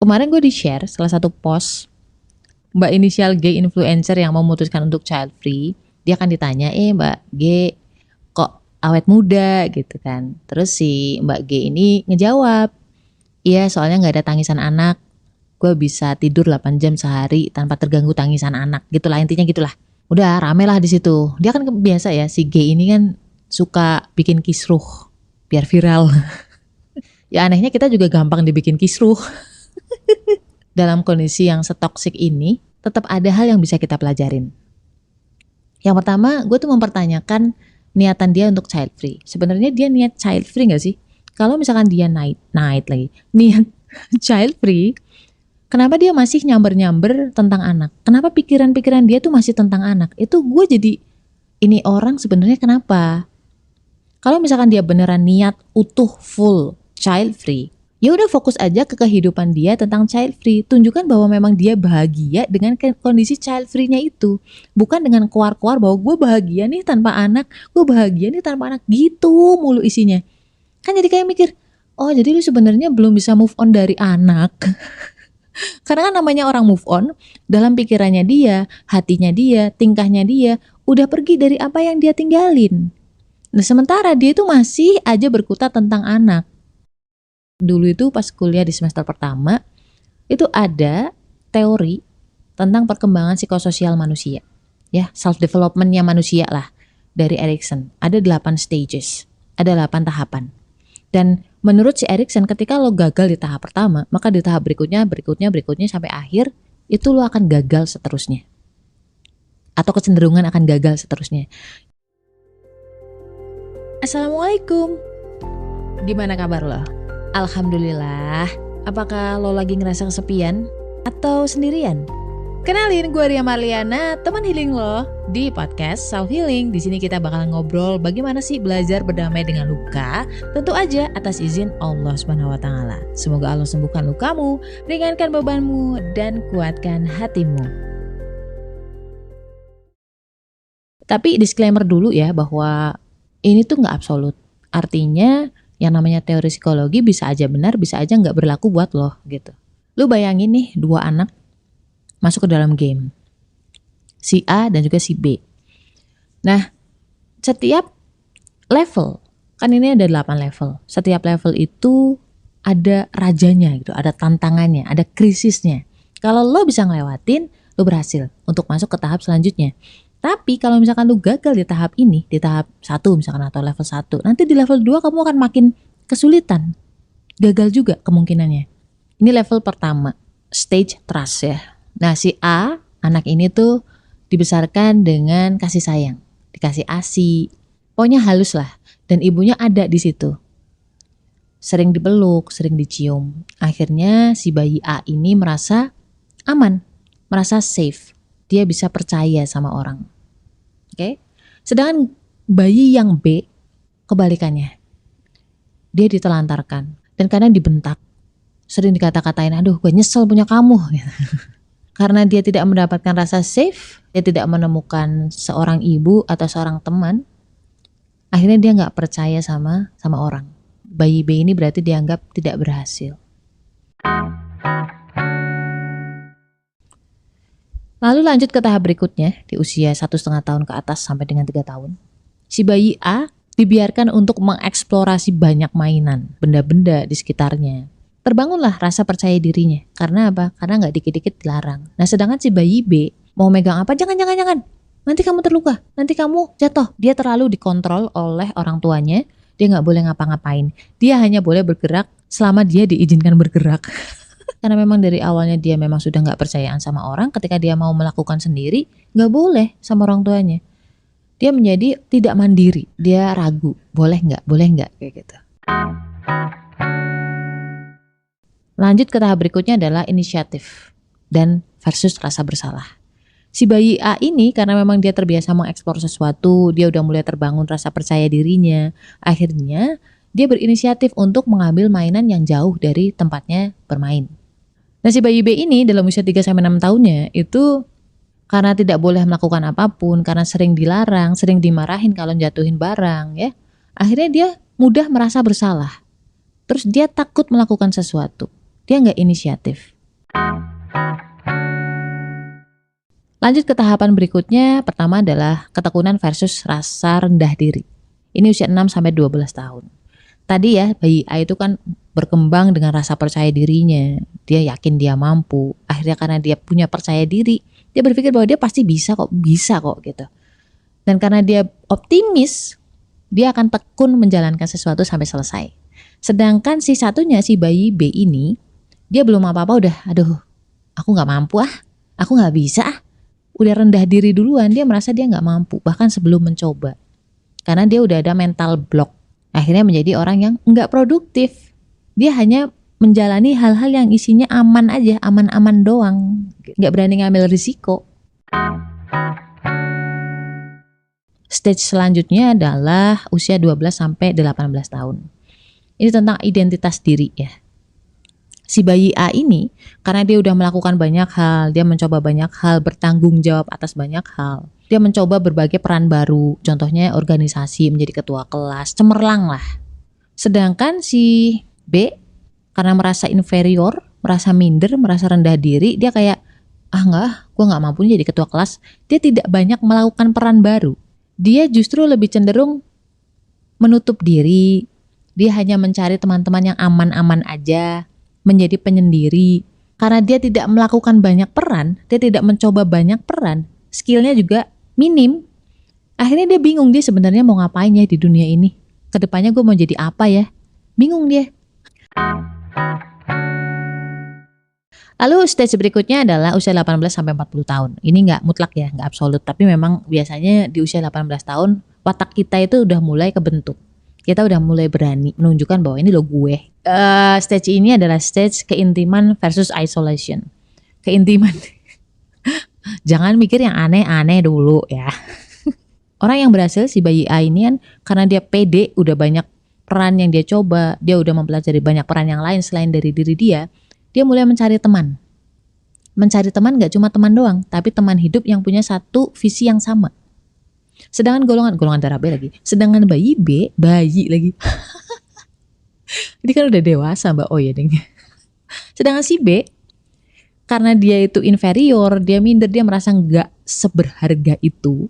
Kemarin gue di-share salah satu post Mbak inisial G influencer yang memutuskan untuk child free. Dia kan ditanya, Mbak G kok awet muda gitu kan. Terus si Mbak G ini ngejawab, iya soalnya gak ada tangisan anak. Gue bisa tidur 8 jam sehari tanpa terganggu tangisan anak. Gitulah intinya gitulah. Udah rame lah di situ. Dia kan biasa ya, si G ini kan suka bikin kisruh biar viral. Ya anehnya kita juga gampang dibikin kisruh. Dalam kondisi yang setoksik ini, tetap ada hal yang bisa kita pelajarin. Yang pertama, gue tuh mempertanyakan niatan dia untuk child free. Sebenarnya dia niat child free gak sih? Kalau misalkan dia niat child free, kenapa dia masih nyamber-nyamber tentang anak? Kenapa pikiran-pikiran dia tuh masih tentang anak? Itu gue jadi, ini orang sebenarnya kenapa? Kalau misalkan dia beneran niat utuh full child free, ya udah fokus aja ke kehidupan dia tentang child free. Tunjukkan bahwa memang dia bahagia dengan kondisi child free-nya itu. Bukan dengan keluar-keluar bahwa gue bahagia nih tanpa anak, gue bahagia nih tanpa anak, gitu mulu isinya. Kan jadi kayak mikir, oh jadi lu sebenarnya belum bisa move on dari anak. Karena kan namanya orang move on, dalam pikirannya dia, hatinya dia, tingkahnya dia, udah pergi dari apa yang dia tinggalin. Nah sementara dia itu masih aja berkutat tentang anak. Dulu itu pas kuliah di semester pertama, itu ada teori tentang perkembangan psikososial manusia. Ya, self-development-nya manusia lah, dari Erikson. Ada 8 stages, ada 8 tahapan. Dan menurut si Erikson, ketika lo gagal di tahap pertama, maka di tahap berikutnya sampai akhir, itu lo akan gagal seterusnya. Atau kecenderungan akan gagal seterusnya. Assalamualaikum. Gimana kabar lo? Alhamdulillah. Apakah lo lagi ngerasa kesepian atau sendirian? Kenalin, gue Ria Marliana, teman healing lo di podcast Self Healing. Di sini kita bakal ngobrol bagaimana sih belajar berdamai dengan luka, tentu aja atas izin Allah Subhanahu wa taala. Semoga Allah sembuhkan lukamu, ringankan bebanmu dan kuatkan hatimu. Tapi disclaimer dulu ya bahwa ini tuh nggak absolut. Artinya yang namanya teori psikologi bisa aja benar, bisa aja nggak berlaku buat lo gitu. Lu bayangin nih 2 anak masuk ke dalam game, si A dan juga si B. Nah, setiap level, kan ini ada 8 level. Setiap level itu ada rajanya gitu, ada tantangannya, ada krisisnya. Kalau lo bisa ngelewatin, lo berhasil untuk masuk ke tahap selanjutnya. Tapi kalau misalkan lu gagal di tahap ini, di tahap 1 misalkan atau level 1, nanti di level 2 kamu akan makin kesulitan. Gagal juga kemungkinannya. Ini level pertama, stage trust ya. Nah si A, anak ini tuh dibesarkan dengan kasih sayang, dikasih ASI, pokoknya halus lah. Dan ibunya ada di situ. Sering dipeluk, sering dicium. Akhirnya si bayi A ini merasa aman, merasa safe. Dia bisa percaya sama orang. Oke. Sedangkan bayi yang B kebalikannya. Dia ditelantarkan dan kadang dibentak. Sering dikata-katain, aduh gue nyesel punya kamu. Karena dia tidak mendapatkan rasa safe, dia tidak menemukan seorang ibu atau seorang teman. Akhirnya dia gak percaya sama orang. Bayi B ini berarti dianggap tidak berhasil. Lalu lanjut ke tahap berikutnya, di usia 1,5 tahun ke atas sampai dengan 3 tahun. Si bayi A dibiarkan untuk mengeksplorasi banyak mainan, benda-benda di sekitarnya. Terbangunlah rasa percaya dirinya. Karena apa? Karena gak dikit-dikit dilarang. Nah sedangkan si bayi B mau megang apa? Jangan. Nanti kamu terluka, nanti kamu jatuh. Dia terlalu dikontrol oleh orang tuanya. Dia gak boleh ngapa-ngapain. Dia hanya boleh bergerak selama dia diizinkan bergerak. Karena memang dari awalnya dia memang sudah gak percayaan sama orang, ketika dia mau melakukan sendiri, gak boleh sama orang tuanya. Dia menjadi tidak mandiri, dia ragu, boleh gak, kayak gitu. Lanjut ke tahap berikutnya adalah inisiatif dan versus rasa bersalah. Si bayi A ini karena memang dia terbiasa mengeksplor sesuatu, dia udah mulai terbangun rasa percaya dirinya, akhirnya dia berinisiatif untuk mengambil mainan yang jauh dari tempatnya bermain. Nah si bayi B ini dalam usia 3-6 tahunnya itu karena tidak boleh melakukan apapun, karena sering dilarang, sering dimarahin kalau jatuhin barang ya. Akhirnya dia mudah merasa bersalah. Terus dia takut melakukan sesuatu. Dia gak inisiatif. Lanjut ke tahapan berikutnya, pertama adalah ketekunan versus rasa rendah diri. Ini usia 6 sampai 12 tahun. Tadi ya, bayi A itu kan berkembang dengan rasa percaya dirinya. Dia yakin dia mampu. Akhirnya karena dia punya percaya diri, dia berpikir bahwa dia pasti bisa kok gitu. Dan karena dia optimis, dia akan tekun menjalankan sesuatu sampai selesai. Sedangkan si satunya, si bayi B ini, dia belum apa-apa udah, aduh, aku gak mampu aku gak bisa Udah rendah diri duluan, dia merasa dia gak mampu, bahkan sebelum mencoba. Karena dia udah ada mental block. Akhirnya menjadi orang yang gak produktif. Dia hanya menjalani hal-hal yang isinya aman aja, aman-aman doang. Gak berani ngambil risiko. Stage selanjutnya adalah usia 12 sampai 18 tahun. Ini tentang identitas diri ya. Si bayi A ini, karena dia udah melakukan banyak hal, dia mencoba banyak hal, bertanggung jawab atas banyak hal. Dia mencoba berbagai peran baru, contohnya organisasi, menjadi ketua kelas, cemerlang lah. Sedangkan si B, karena merasa inferior, merasa minder, merasa rendah diri, dia kayak, gue gak mampu jadi ketua kelas. Dia tidak banyak melakukan peran baru. Dia justru lebih cenderung menutup diri. Dia hanya mencari teman-teman yang aman-aman aja, menjadi penyendiri. Karena dia tidak melakukan banyak peran, dia tidak mencoba banyak peran, skillnya juga minim. Akhirnya dia bingung dia sebenarnya mau ngapain ya di dunia ini. Kedepannya gue mau jadi apa ya? Bingung dia. Lalu stage berikutnya adalah usia 18 sampai 40 tahun. Ini nggak mutlak ya, nggak absolut. Tapi memang biasanya di usia 18 tahun, watak kita itu udah mulai kebentuk. Kita udah mulai berani menunjukkan bahwa ini lo gue. Stage ini adalah stage keintiman versus isolation. Keintiman. Jangan mikir yang aneh-aneh dulu ya. Orang yang berhasil si bayi A ini kan karena dia pede, udah banyak peran yang dia coba, dia udah mempelajari banyak peran yang lain selain dari diri dia mulai mencari teman. Mencari teman gak cuma teman doang, tapi teman hidup yang punya satu visi yang sama. Sedangkan golongan darah B lagi. Sedangkan bayi lagi. Ini kan udah dewasa Mbak. Oh ya deng. Sedangkan si B, karena dia itu inferior, dia minder, dia merasa gak seberharga itu.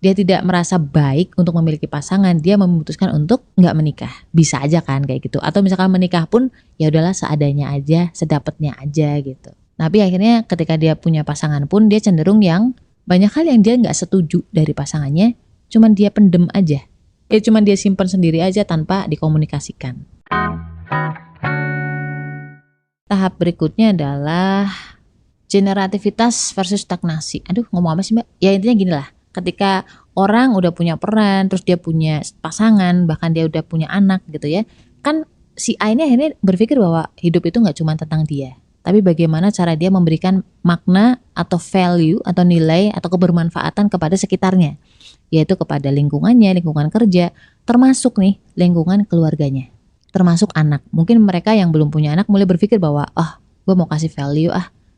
Dia tidak merasa baik untuk memiliki pasangan, dia memutuskan untuk gak menikah. Bisa aja kan kayak gitu. Atau misalkan menikah pun ya udahlah seadanya aja, sedapatnya aja gitu. Tapi akhirnya ketika dia punya pasangan pun dia cenderung yang banyak hal yang dia gak setuju dari pasangannya, cuman dia pendem aja. Cuman dia simpan sendiri aja tanpa dikomunikasikan. Tahap berikutnya adalah generativitas versus stagnasi. Aduh, ngomong apa sih Mbak? Ya intinya gini lah. Ketika orang udah punya peran, terus dia punya pasangan, bahkan dia udah punya anak gitu ya. Kan si A ini akhirnya berpikir bahwa hidup itu gak cuma tentang dia. Tapi bagaimana cara dia memberikan makna atau value atau nilai atau kebermanfaatan kepada sekitarnya. Yaitu kepada lingkungannya, lingkungan kerja, termasuk nih lingkungan keluarganya. Termasuk anak. Mungkin mereka yang belum punya anak mulai berpikir bahwa, gue mau kasih value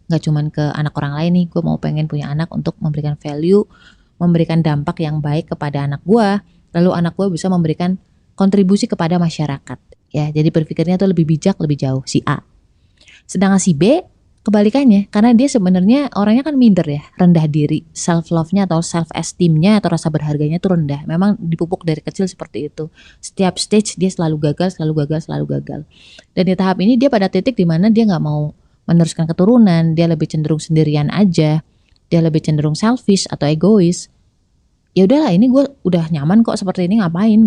gak cuman ke anak orang lain nih. Gue mau pengen punya anak untuk memberikan value, memberikan dampak yang baik kepada anak gue, lalu anak gue bisa memberikan kontribusi kepada masyarakat. Ya, jadi berpikirnya tuh lebih bijak, lebih jauh si A. Sedangkan si B kebalikannya, karena dia sebenarnya orangnya kan minder ya, rendah diri, self love-nya atau self esteem-nya atau rasa berharganya tuh rendah. Memang dipupuk dari kecil seperti itu. Setiap stage dia selalu gagal. Dan di tahap ini dia pada titik di mana dia nggak mau meneruskan keturunan, dia lebih cenderung sendirian aja. Dia lebih cenderung selfish atau egois. Ya udahlah, ini gue udah nyaman kok seperti ini, ngapain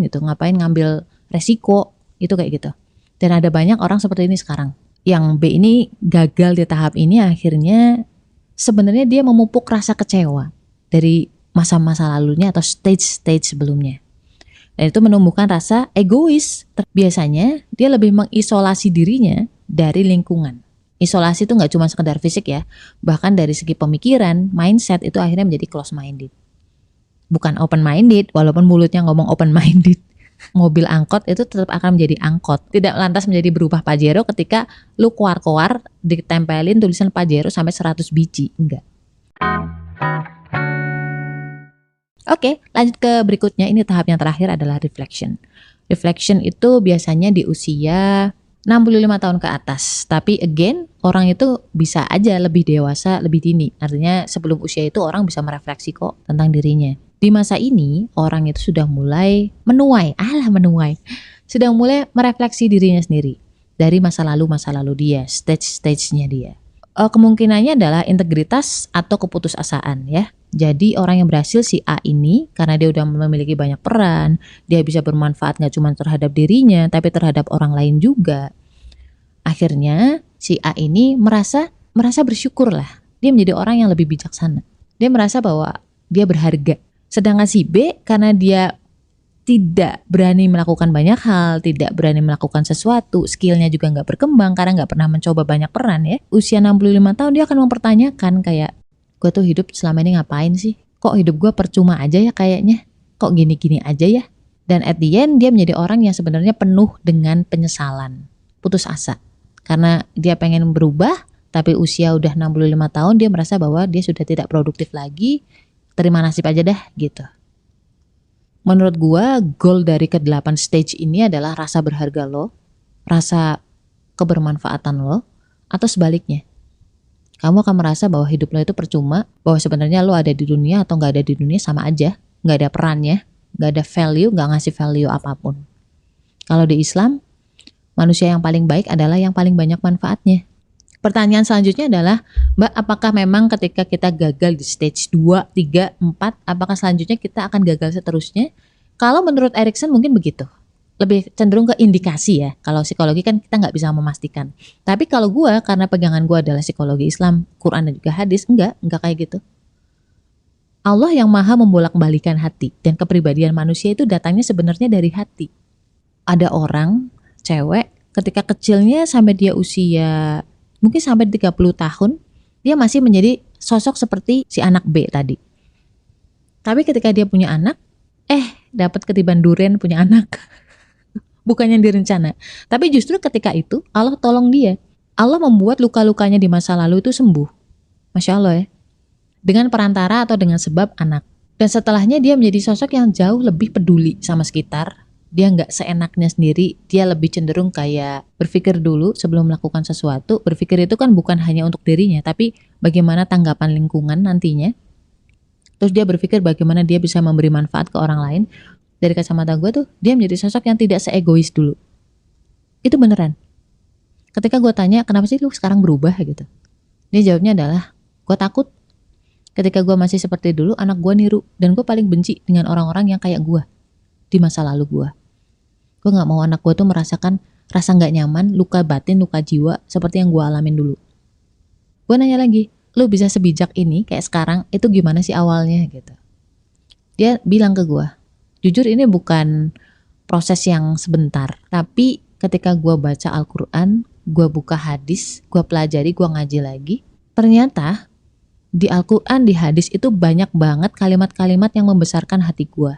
ngambil resiko itu kayak gitu. Dan ada banyak orang seperti ini sekarang. Yang B ini gagal di tahap ini, akhirnya sebenarnya dia memupuk rasa kecewa dari masa-masa lalunya atau stage-stage sebelumnya. Dan itu menumbuhkan rasa egois. Biasanya dia lebih mengisolasi dirinya dari lingkungan. Isolasi itu gak cuma sekedar fisik ya, bahkan dari segi pemikiran, mindset itu akhirnya menjadi close minded. Bukan open minded, walaupun mulutnya ngomong open minded. Mobil angkot itu tetap akan menjadi angkot, tidak lantas menjadi berubah Pajero ketika lu keluar-keluar ditempelin tulisan Pajero sampai 100 biji, enggak. Oke, lanjut ke berikutnya. Ini tahap yang terakhir adalah reflection. Reflection itu biasanya di usia 65 tahun ke atas. Tapi again, orang itu bisa aja lebih dewasa, lebih dini. Artinya sebelum usia itu orang bisa merefleksi kok tentang dirinya. Di masa ini, orang itu sudah mulai menuai. Sudah mulai merefleksi dirinya sendiri. Dari masa lalu dia, stage-stage-nya dia. Kemungkinannya adalah integritas atau keputusasaan ya. Jadi orang yang berhasil si A ini, karena dia udah memiliki banyak peran, dia bisa bermanfaat gak cuma terhadap dirinya, tapi terhadap orang lain juga. Akhirnya si A ini merasa bersyukur lah. Dia menjadi orang yang lebih bijaksana. Dia merasa bahwa dia berharga. Sedangkan si B, karena dia tidak berani melakukan banyak hal, tidak berani melakukan sesuatu, skillnya juga nggak berkembang karena nggak pernah mencoba banyak peran ya. Usia 65 tahun dia akan mempertanyakan kayak, gue tuh hidup selama ini ngapain sih? Kok hidup gue percuma aja ya kayaknya? Kok gini-gini aja ya? Dan at the end dia menjadi orang yang sebenarnya penuh dengan penyesalan, putus asa. Karena dia pengen berubah, tapi usia udah 65 tahun dia merasa bahwa dia sudah tidak produktif lagi, terima nasib aja dah gitu. Menurut gua, goal dari ke-8 stage ini adalah rasa berharga lo, rasa kebermanfaatan lo, atau sebaliknya. Kamu akan merasa bahwa hidup lo itu percuma, bahwa sebenarnya lo ada di dunia atau gak ada di dunia sama aja, gak ada perannya, gak ada value, gak ngasih value apapun. Kalau di Islam, manusia yang paling baik adalah yang paling banyak manfaatnya. Pertanyaan selanjutnya adalah, Mbak, apakah memang ketika kita gagal di stage 2, 3, 4, apakah selanjutnya kita akan gagal seterusnya? Kalau menurut Erikson mungkin begitu. Lebih cenderung ke indikasi ya. Kalau psikologi kan kita nggak bisa memastikan. Tapi kalau gue, karena pegangan gue adalah psikologi Islam, Quran dan juga hadis, enggak kayak gitu. Allah yang maha membolak-balikan hati. Dan kepribadian manusia itu datangnya sebenarnya dari hati. Ada orang, cewek, ketika kecilnya sampai dia usia mungkin sampai 30 tahun, dia masih menjadi sosok seperti si anak B tadi. Tapi ketika dia punya anak, dapat ketiban durian punya anak. Bukannya direncana. Tapi justru ketika itu, Allah tolong dia. Allah membuat luka-lukanya di masa lalu itu sembuh. Masya Allah ya. Dengan perantara atau dengan sebab anak. Dan setelahnya dia menjadi sosok yang jauh lebih peduli sama sekitar. Dia nggak seenaknya sendiri, dia lebih cenderung kayak berpikir dulu sebelum melakukan sesuatu. Berpikir itu kan bukan hanya untuk dirinya, tapi bagaimana tanggapan lingkungan nantinya. Terus dia berpikir bagaimana dia bisa memberi manfaat ke orang lain. Dari kacamata gue tuh, dia menjadi sosok yang tidak seegois dulu. Itu beneran. Ketika gue tanya, kenapa sih lu sekarang berubah gitu? Dia jawabnya adalah, gue takut ketika gue masih seperti dulu, anak gue niru. Dan gue paling benci dengan orang-orang yang kayak gue di masa lalu gue. Gue gak mau anak gue tuh merasakan rasa gak nyaman, luka batin, luka jiwa seperti yang gue alamin dulu. Gue nanya lagi, lu bisa sebijak ini kayak sekarang, itu gimana sih awalnya gitu. Dia bilang ke gue, jujur ini bukan proses yang sebentar, tapi ketika gue baca Al-Quran, gue buka hadis, gue pelajari, gue ngaji lagi, ternyata di Al-Quran, di hadis itu banyak banget kalimat-kalimat yang membesarkan hati gue.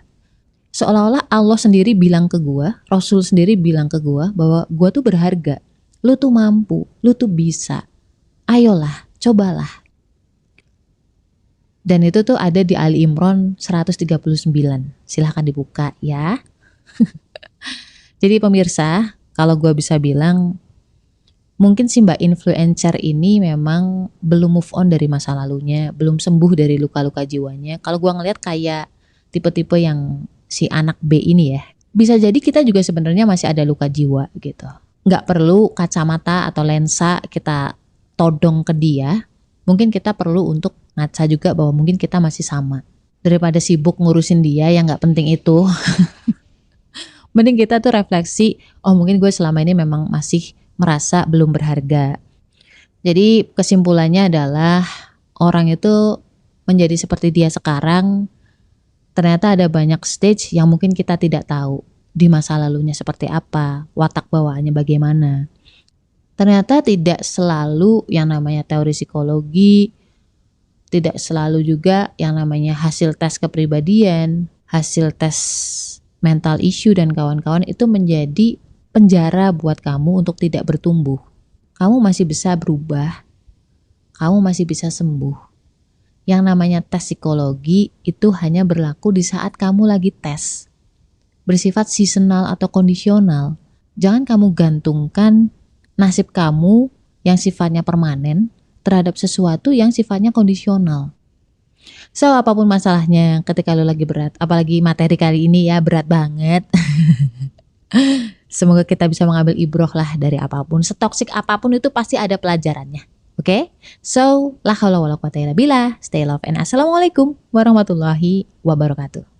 Seolah-olah Allah sendiri bilang ke gue, Rasul sendiri bilang ke gue bahwa gue tuh berharga, lu tuh mampu, lu tuh bisa, ayolah, cobalah. Dan itu tuh ada di Ali Imran 139, silahkan dibuka ya. Jadi pemirsa, kalau gue bisa bilang, mungkin si mbak influencer ini memang belum move on dari masa lalunya, belum sembuh dari luka-luka jiwanya. Kalau gue ngeliat kayak tipe-tipe yang si anak B ini ya, bisa jadi kita juga sebenarnya masih ada luka jiwa gitu. Nggak perlu kacamata atau lensa kita todong ke dia, mungkin kita perlu untuk ngaca juga bahwa mungkin kita masih sama. Daripada sibuk ngurusin dia yang nggak penting itu, mending kita tuh refleksi, oh mungkin gue selama ini memang masih merasa belum berharga. Jadi kesimpulannya adalah orang itu menjadi seperti dia sekarang, ternyata ada banyak stage yang mungkin kita tidak tahu di masa lalunya seperti apa, watak bawaannya bagaimana. Ternyata tidak selalu yang namanya teori psikologi, tidak selalu juga yang namanya hasil tes kepribadian, hasil tes mental issue dan kawan-kawan itu menjadi penjara buat kamu untuk tidak bertumbuh. Kamu masih bisa berubah, kamu masih bisa sembuh. Yang namanya tes psikologi itu hanya berlaku di saat kamu lagi tes. Bersifat seasonal atau kondisional. Jangan kamu gantungkan nasib kamu yang sifatnya permanen terhadap sesuatu yang sifatnya kondisional. So, apapun masalahnya ketika lo lagi berat, apalagi materi kali ini ya berat banget. Semoga kita bisa mengambil ibroh lah dari apapun. Setoksik apapun itu pasti ada pelajarannya. Oke? So, la haula wala quwata illa billah. Stay love and assalamualaikum warahmatullahi wabarakatuh.